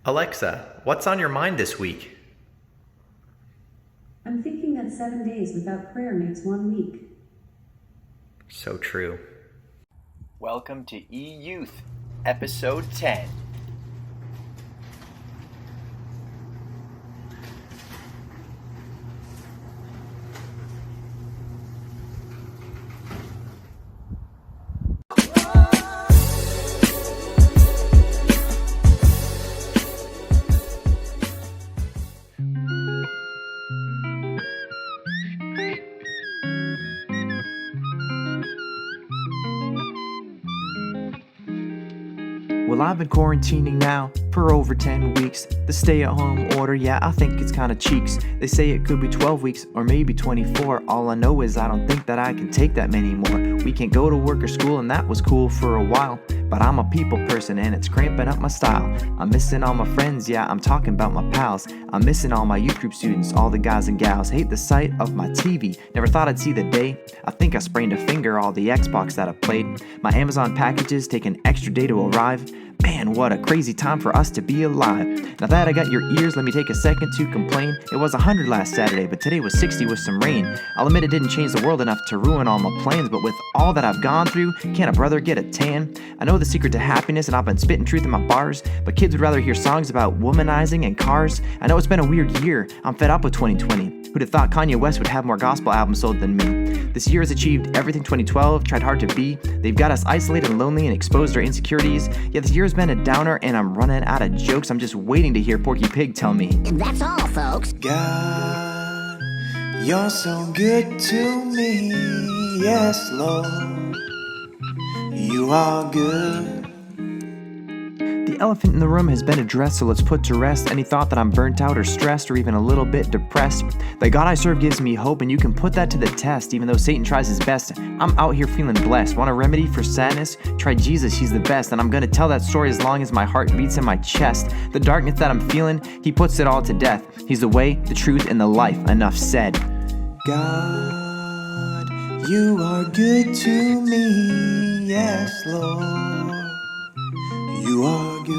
Alexa, what's on your mind this week? I'm thinking that 7 days without prayer makes 1 week. So true. Welcome to E-Youth, Episode 10. Well, I've been quarantining now for over 10 weeks. The stay-at-home order, yeah, I think it's kinda cheeks. They say it could be 12 weeks or maybe 24. All I know is I don't think that I can take that many more. We can't go to work or school and that was cool for a while. But I'm a people person and it's cramping up my style. I'm missing all my friends, yeah, I'm talking about my pals. I'm missing all my youth group students, all the guys and gals. Hate the sight of my TV, never thought I'd see the day. I think I sprained a finger all the Xbox that I played. My Amazon packages take an extra day to arrive. Man, what a crazy time for us to be alive. Now that I got your ears, let me take a second to complain. It was 100 last Saturday, but today was 60 with some rain. I'll admit it didn't change the world enough to ruin all my plans, but with all that I've gone through, can a brother get a tan? I know the secret to happiness and I've been spitting truth in my bars, but kids would rather hear songs about womanizing and cars. I know it's been a weird year, I'm fed up with 2020. Who'd have thought Kanye West would have more gospel albums sold than me? This year has achieved everything 2012 tried hard to be. They've got us isolated and lonely and exposed our insecurities. Yeah, this year has been a downer and I'm running out of jokes. I'm just waiting to hear Porky Pig tell me. And that's all, folks. God, you're so good to me. Yes, Lord, you are good. The elephant in the room has been addressed, so let's put to rest any thought that I'm burnt out or stressed or even a little bit depressed. The God I serve gives me hope, and you can put that to the test, even though Satan tries his best. I'm out here feeling blessed. Want a remedy for sadness? Try Jesus, he's the best, and I'm gonna tell that story as long as my heart beats in my chest. The darkness that I'm feeling, he puts it all to death. He's the way, the truth, and the life. Enough said. God, you are good to me. Yes, Lord, you are good.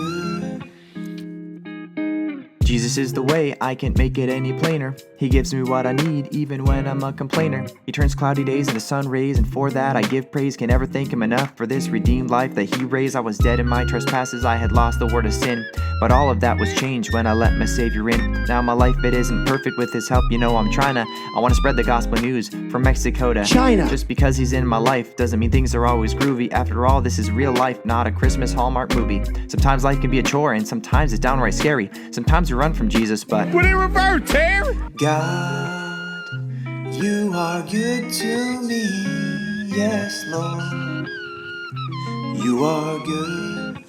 Jesus is the way, I can't make it any plainer. He gives me what I need, even when I'm a complainer. He turns cloudy days into sun rays, and for that I give praise. Can never thank him enough for this redeemed life that he raised. I was dead in my trespasses, I had lost the word of sin. But all of that was changed when I let my Savior in. Now my life, it isn't perfect. With his help, you know I'm tryna. I wanna spread the gospel news from Mexico to China. Just because he's in my life doesn't mean things are always groovy. After all, this is real life, not a Christmas Hallmark movie. Sometimes life can be a chore, and sometimes it's downright scary. Sometimes we run from Jesus, but Would it revert, Terry? God, you are good to me. Yes, Lord, you are good.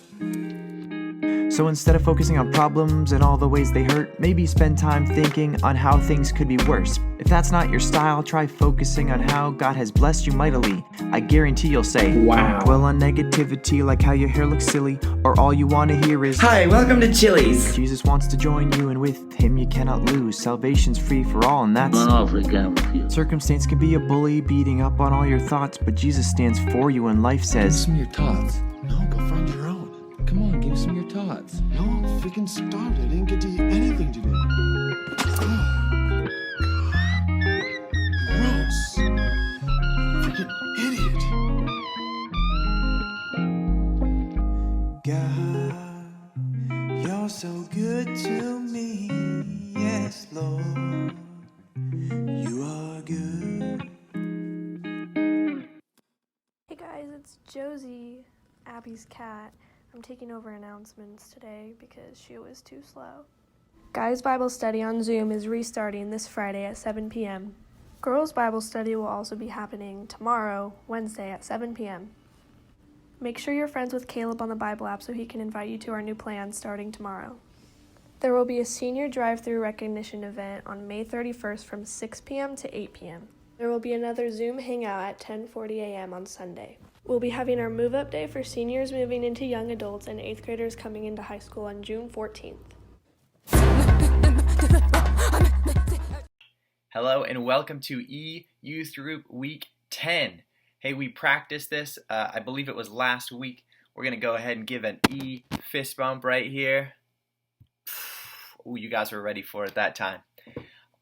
so instead of focusing on problems and all the ways they hurt, maybe spend time thinking on how things could be worse. If that's not your style, try focusing on how God has blessed you mightily. I guarantee you'll say, Wow. Dwell on negativity like how your hair looks silly, or all you want to hear is, Hi, welcome to Chili's. Jesus wants to join you, and with him you cannot lose. Salvation's free for all, and that's... Circumstance can be a bully, beating up on all your thoughts, but Jesus stands for you, and life says, Some of your tots. No, go find your own. Come on, give me some of your tots. No, I'm freaking starved. I didn't get to eat anything today. Ugh. Gross. Freaking idiot. God, you're so good to me. Yes, Lord, you are good. Hey guys, it's Josie, Abby's cat. I'm taking over announcements today because she was too slow. Guys Bible Study on Zoom is restarting this Friday at 7 p.m. Girls Bible Study will also be happening tomorrow, Wednesday at 7 p.m. Make sure you're friends with Caleb on the Bible app so he can invite you to our new plan starting tomorrow. There will be a senior drive-through recognition event on May 31st from 6 p.m. to 8 p.m. There will be another Zoom hangout at 10:40 a.m. on Sunday. We'll be having our move-up day for seniors moving into young adults and 8th graders coming into high school on June 14th. Hello and welcome to E-Youth Group Week 10. Hey, we practiced this, I believe it was last week. We're going to go ahead and give an E fist bump right here. who you guys were ready for at that time.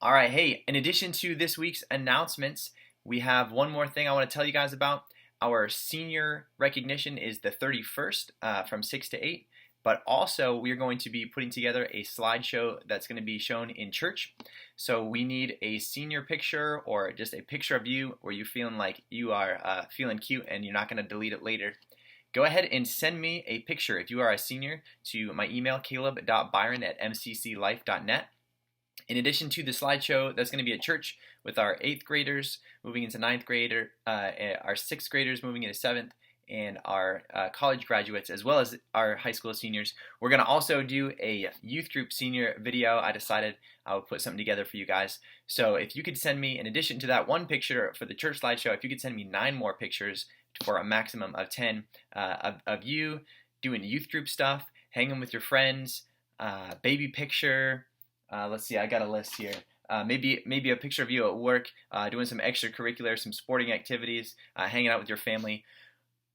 All right, hey, in addition to this week's announcements, we have one more thing I want to tell you guys about. Our senior recognition is the 31st from 6 to 8. But also, we're going to be putting together a slideshow that's going to be shown in church. So we need a senior picture or just a picture of you where you're feeling like you are feeling cute and you're not going to delete it later. Go ahead and send me a picture if you are a senior to my email, caleb.byron@mcclife.net. In addition to the slideshow that's going to be at church with our 8th graders moving into 9th grade, our 6th graders moving into 7th, and our college graduates, as well as our high school seniors. We're going to also do a youth group senior video. I decided I would put something together for you guys. So if you could send me, in addition to that one picture for the church slideshow, if you could send me 9 more pictures for a maximum of 10 of you doing youth group stuff, hanging with your friends, baby picture. Let's see, I got a list here. Maybe a picture of you at work, doing some extracurricular, some sporting activities, hanging out with your family.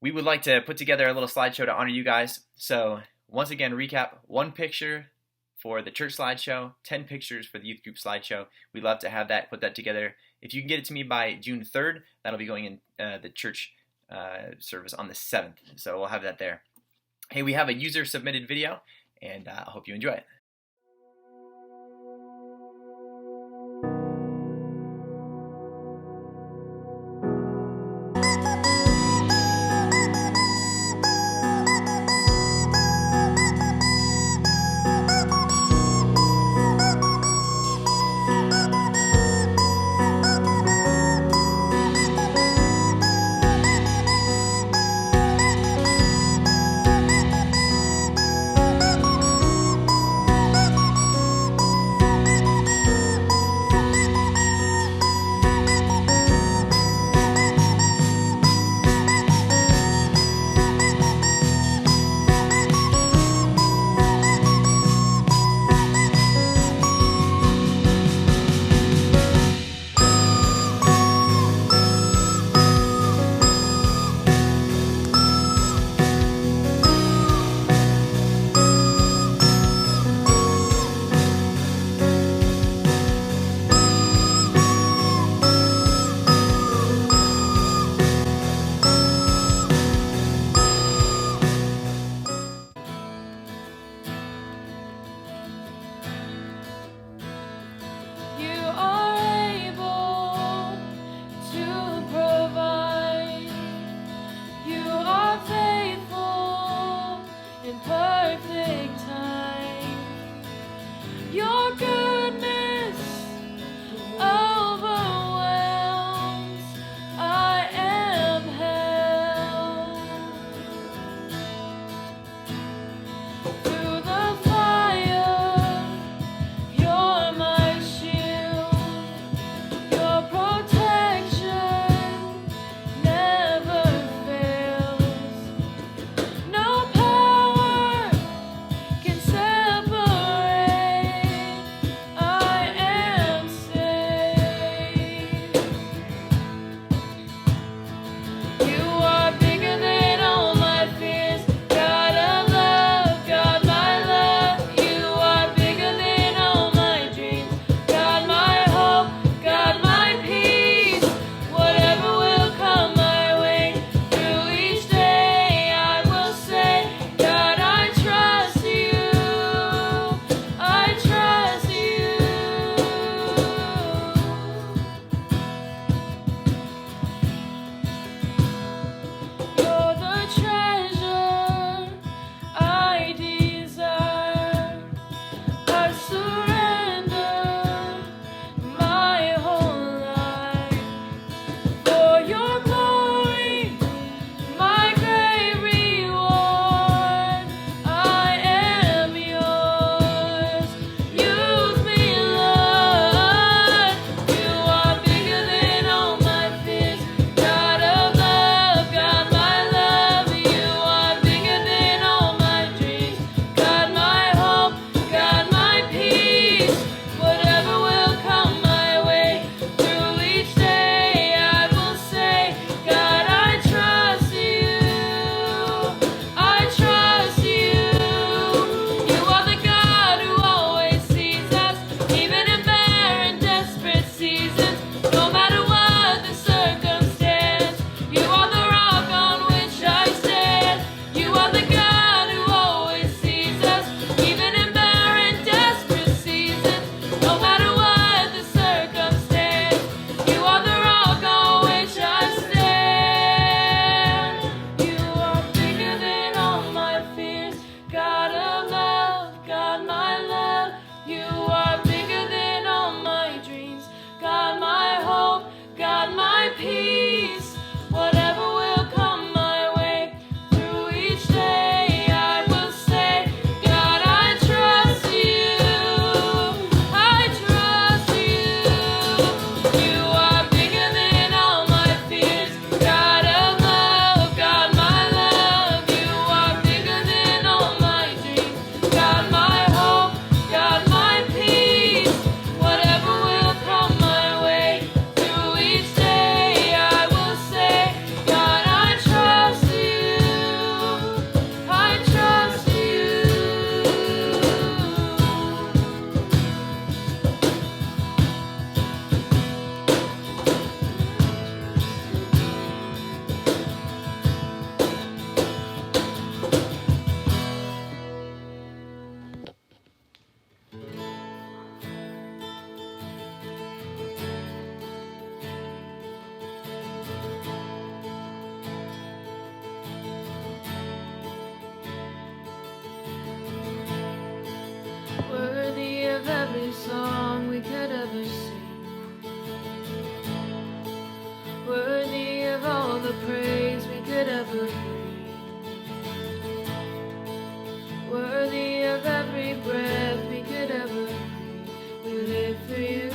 We would like to put together a little slideshow to honor you guys. So once again, recap: 1 picture for the church slideshow, 10 pictures for the youth group slideshow. We'd love to have that, put that together. If you can get it to me by June 3rd, that'll be going in the church service on the 7th. So we'll have that there. Hey, we have a user submitted video, and I hope you enjoy it. every song we could ever sing, worthy of all the praise we could ever bring, worthy of every breath we could ever breathe. We live for you.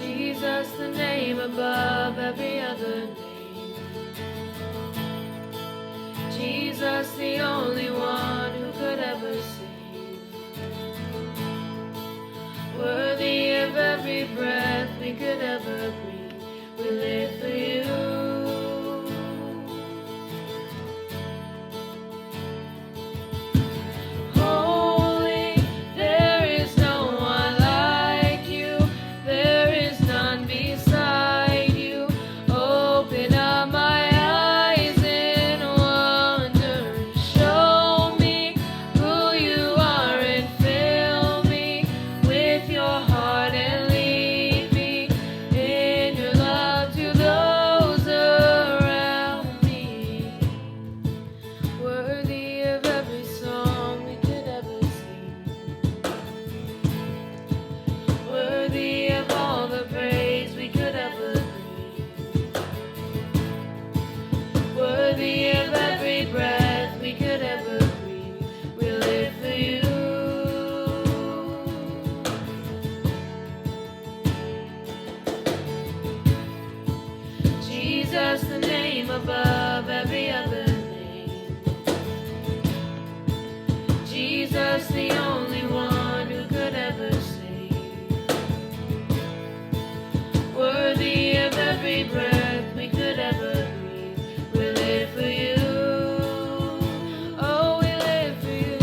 Jesus, the name above every other name. Jesus, the only one who could ever save. Worthy of every breath we could ever breathe. We live for you. Holy, there is no one like you. There is none beside you. Open up my eyes in wonder and show me who you are and fill me with your heart and lead me in your love to those around me. Worthy of every song we could ever sing, worthy of all the praise we could ever bring, worthy of every breath we could ever breathe. We live for you. Jesus, the name above every other name. Jesus, the only one who could ever save. Worthy of every breath we could ever breathe. We live for you. Oh, we live for you.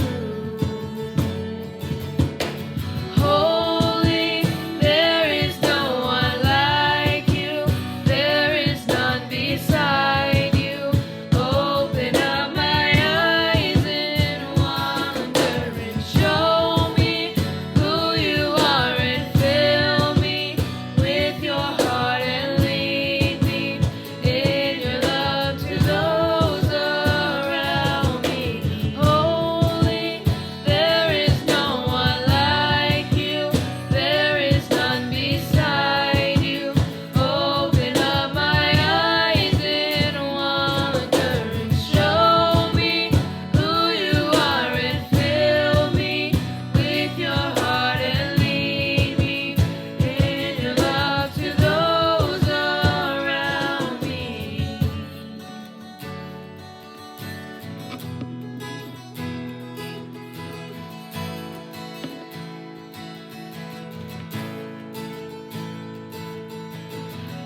Holy, there is no one like you. There is none beside you. Open up my eyes in wonder and show me who you are and fill me with your heart and lead me in your love to those around me. Holy, there is no one like you. There is none beside you. Open up my eyes in wonder and show me who you are and fill me with your heart and lead me in your love to those around me.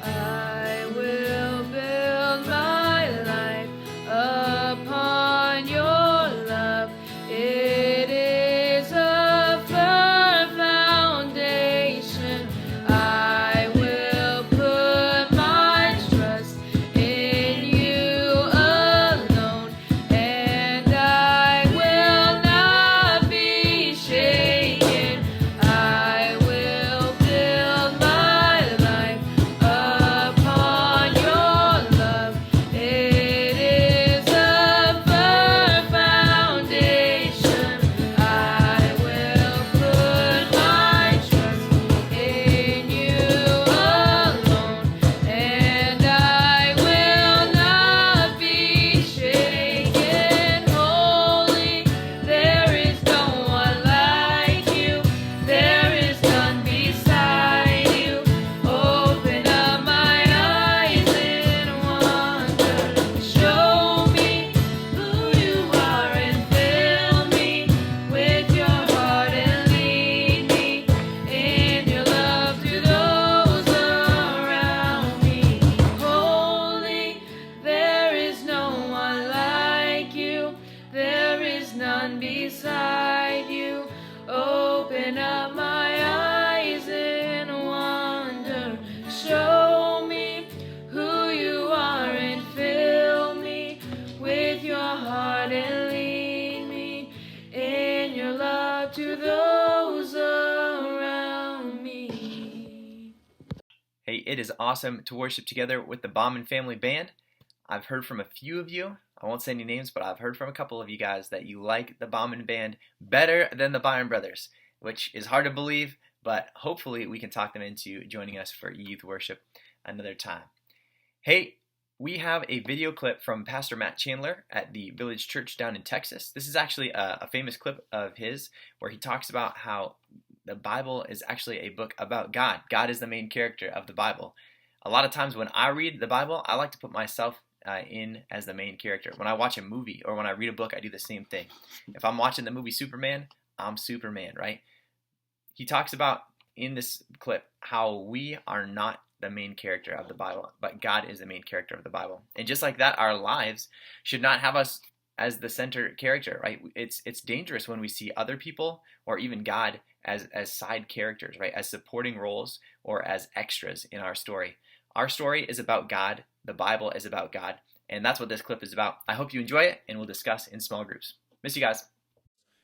I will build my life upon your love. It is a firm foundation. I will put my trust in you alone, and I will not be shaken. I will build my life upon your love. It is a firm foundation. I will put my trust in you alone, and I will not be shaken. Holy, there is no one like you. There is none beside you. Open up my eyes in wonder. Show me who you are and fill me with your heart and lead me in your love to those around me. Holy, there is no one like you. There is none beside you. Open up my eyes in wonder. Show me who you are and fill me with your heart and lead me in your love to those around me. Hey, it is awesome to worship together with the Bauman Family Band. I've heard from a few of you, I won't say any names, but I've heard from a couple of you guys that you like the Bauman Band better than the Byron Brothers, which is hard to believe, but hopefully we can talk them into joining us for youth worship another time. Hey, we have a video clip from Pastor Matt Chandler at the Village Church down in Texas. This is actually a famous clip of his where he talks about how the Bible is actually a book about God. God is the main character of the Bible. A lot of times when I read the Bible, I like to put myself in as the main character. When I watch a movie or when I read a book, I do the same thing. If I'm watching the movie Superman, I'm Superman, right? He talks about in this clip how we are not the main character of the Bible, but God is the main character of the Bible. And just like that, our lives should not have us as the center character, right? It's dangerous when we see other people or even God as side characters, right? As supporting roles or as extras in our story. Our story is about God. The Bible is about God. And that's what this clip is about. I hope you enjoy it, and we'll discuss in small groups. Miss you guys.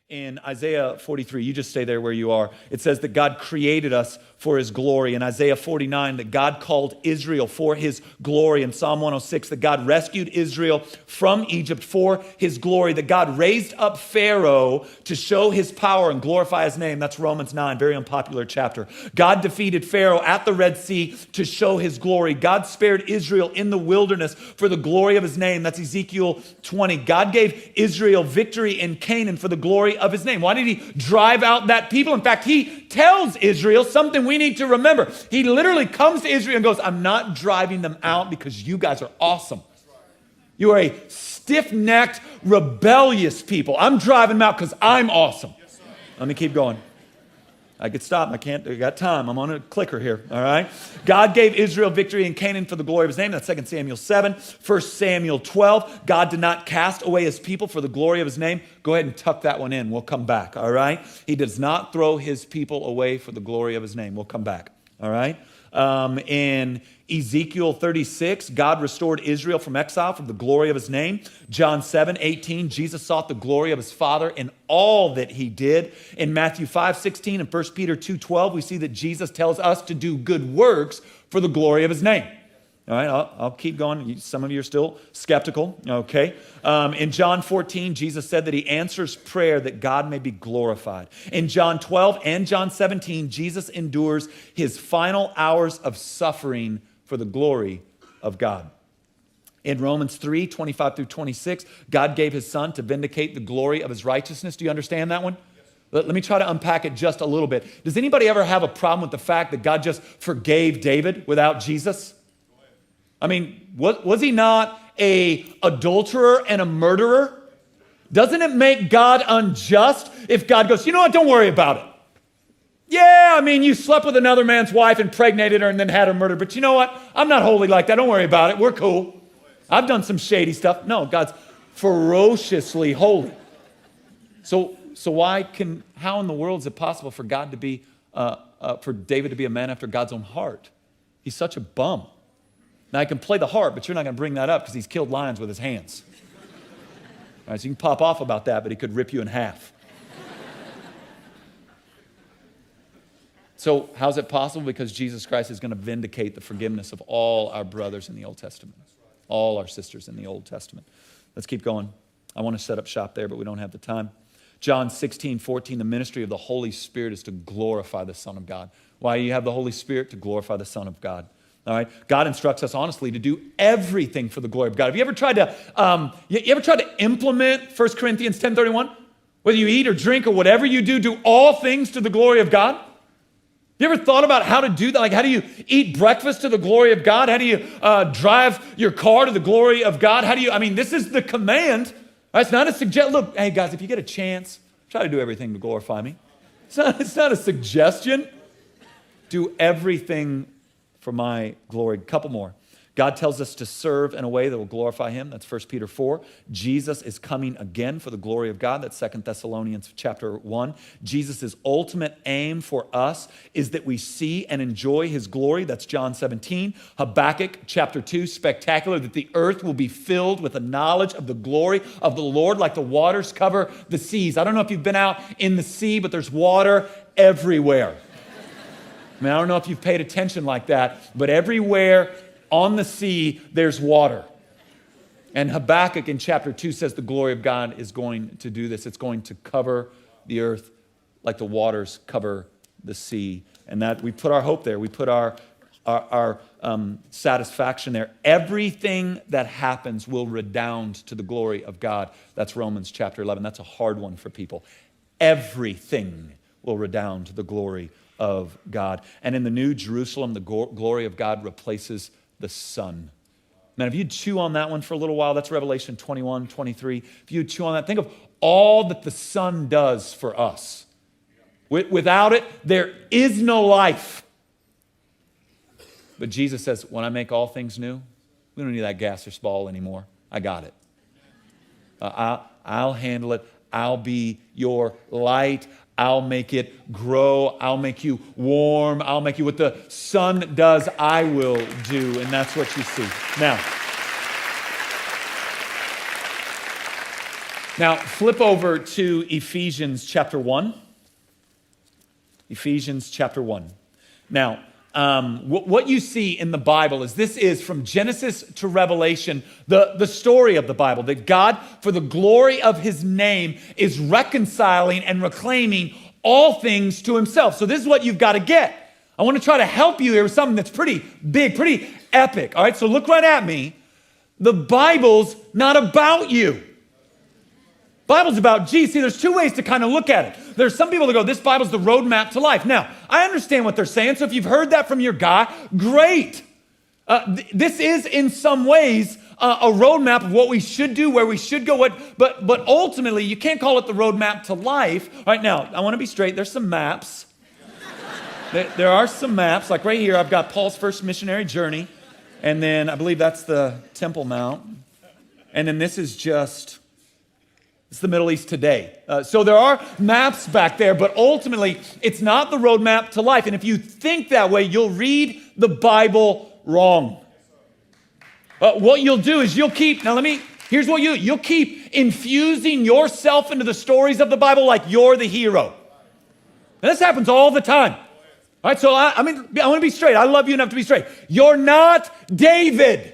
In Isaiah 43, you just stay there where you are. It says that God created us for his glory. In Isaiah 49, that God called Israel for his glory. In Psalm 106, that God rescued Israel from Egypt for his glory. That God raised up Pharaoh to show his power and glorify his name. That's Romans 9, very unpopular chapter. God defeated Pharaoh at the Red Sea to show his glory. God spared Israel in the wilderness for the glory of his name. That's Ezekiel 20. God gave Israel victory in Canaan for the glory of his name. Why did he drive out that people? In fact, he tells Israel something we need to remember. He literally comes to Israel and goes, I'm not driving them out because you guys are awesome. You are a stiff-necked, rebellious people. I'm driving them out because I'm awesome. Let me keep going. I could stop. I got time. I'm on a clicker here. All right. God gave Israel victory in Canaan for the glory of his name. That's 2 Samuel 7. 1 Samuel 12. God did not cast away his people for the glory of his name. Go ahead and tuck that one in. We'll come back. All right. He does not throw his people away for the glory of his name. We'll come back. All right. In Ezekiel 36, God restored Israel from exile for the glory of his name. John 7:18, Jesus sought the glory of his Father in all that he did. In Matthew 5:16 and 1 Peter 2:12, we see that Jesus tells us to do good works for the glory of his name. All right, I'll keep going. Some of you are still skeptical, okay? In John 14, Jesus said that he answers prayer that God may be glorified. In John 12 and John 17, Jesus endures his final hours of suffering for the glory of God. In Romans 3, 25 through 26, God gave his son to vindicate the glory of his righteousness. Do you understand that one? Let me try to unpack it just a little bit. Does anybody ever have a problem with the fact that God just forgave David without Jesus? I mean, was he not an adulterer and a murderer? Doesn't it make God unjust if God goes, you know what, don't worry about it. Yeah, I mean, you slept with another man's wife, impregnated her, and then had her murdered. But you know what? I'm not holy like that. Don't worry about it. We're cool. I've done some shady stuff. No, God's ferociously holy. So how in the world is it possible for God to be, for David to be a man after God's own heart? He's such a bum. Now, I can play the harp, but you're not going to bring that up because he's killed lions with his hands. All right, so you can pop off about that, but he could rip you in half. So how's it possible? Because Jesus Christ is going to vindicate the forgiveness of all our brothers in the Old Testament, all our sisters in the Old Testament. Let's keep going. I want to set up shop there, but we don't have the time. John 16:14, the ministry of the Holy Spirit is to glorify the Son of God. Why do you have the Holy Spirit? To glorify the Son of God. All right. God instructs us honestly to do everything for the glory of God. Have you ever tried to implement 1 Corinthians 10:31? Whether you eat or drink or whatever you do all things to the glory of God? You ever thought about how to do that? Like, how do you eat breakfast to the glory of God? How do you drive your car to the glory of God? This is the command. It's not a suggestion. Look, hey guys, if you get a chance, try to do everything to glorify me. It's not a suggestion. Do everything for my glory. Couple more. God tells us to serve in a way that will glorify him. That's 1 Peter 4. Jesus is coming again for the glory of God. That's 2 Thessalonians chapter 1. Jesus' ultimate aim for us is that we see and enjoy his glory. That's John 17. Habakkuk chapter 2, spectacular, that the earth will be filled with the knowledge of the glory of the Lord like the waters cover the seas. I don't know if you've been out in the sea, but there's water everywhere. I don't know if you've paid attention like that, but everywhere on the sea, there's water. And Habakkuk in chapter 2 says the glory of God is going to do this. It's going to cover the earth like the waters cover the sea. And that we put our hope there. We put our satisfaction there. Everything that happens will redound to the glory of God. That's Romans chapter 11. That's a hard one for people. Everything will redound to the glory of God. And in the New Jerusalem, the glory of God replaces the sun. Man, if you chew on that one for a little while, that's Revelation 21, 23. If you chew on that, think of all that the sun does for us. Without it, there is no life. But Jesus says, when I make all things new, we don't need that gas or spall anymore. I got it. I'll handle it. I'll be your light. I'll make it grow. I'll make you warm. I'll make you what the sun does, I will do. And that's what you see. Now, flip over to Ephesians chapter 1. Ephesians chapter 1. Now, what you see in the Bible is this is from Genesis to Revelation, the story of the Bible, that God, for the glory of his name, is reconciling and reclaiming all things to himself. So this is what you've got to get. I want to try to help you here with something that's pretty big, pretty epic. All right, so look right at me. The Bible's not about you. Bible's about Jesus. See, there's two ways to kind of look at it. There's some people that go, this Bible's the roadmap to life. Now, I understand what they're saying, so if you've heard that from your guy, great. This is, in some ways, a roadmap of what we should do, where we should go, but ultimately, you can't call it the roadmap to life. All right, now, I want to be straight. There's some maps. There are some maps. Like right here, I've got Paul's first missionary journey, and then I believe that's the Temple Mount. And then this is just... it's the Middle East today. So there are maps back there, but ultimately, it's not the roadmap to life. And if you think that way, you'll read the Bible wrong. What you'll do is here's what you'll keep infusing yourself into the stories of the Bible like you're the hero. And this happens all the time. All right, so I want to be straight. I love you enough to be straight. You're not David.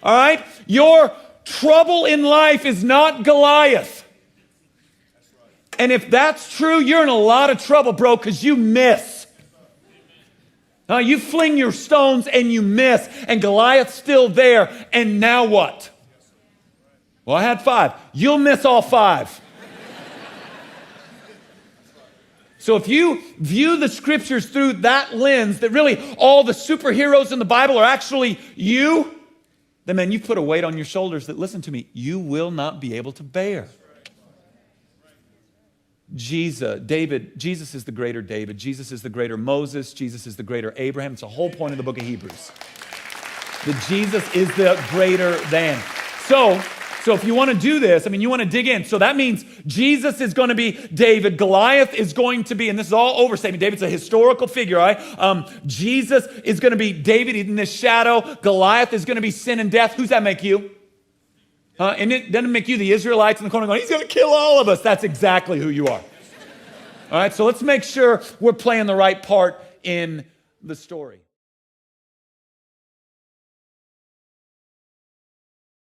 All right? Your trouble in life is not Goliath. And if that's true, you're in a lot of trouble, bro, because you miss. You fling your stones and you miss, and Goliath's still there, and now what? Well, I had 5. You'll miss all 5. So if you view the scriptures through that lens, that really all the superheroes in the Bible are actually you, then man, you've put a weight on your shoulders that, listen to me, you will not be able to bear. Jesus is the greater David. Jesus is the greater Moses. Jesus is the greater Abraham. It's the whole point of the book of Hebrews. That Jesus is the greater than. So if you want to do this, you want to dig in. So that means Jesus is going to be David. Goliath is going to be, and this is all overstatement. David's a historical figure, all right? Jesus is going to be David in this shadow. Goliath is going to be sin and death. Who's that make you? And it doesn't make you the Israelites in the corner going, he's going to kill all of us. That's exactly who you are. All right, so let's make sure we're playing the right part in the story.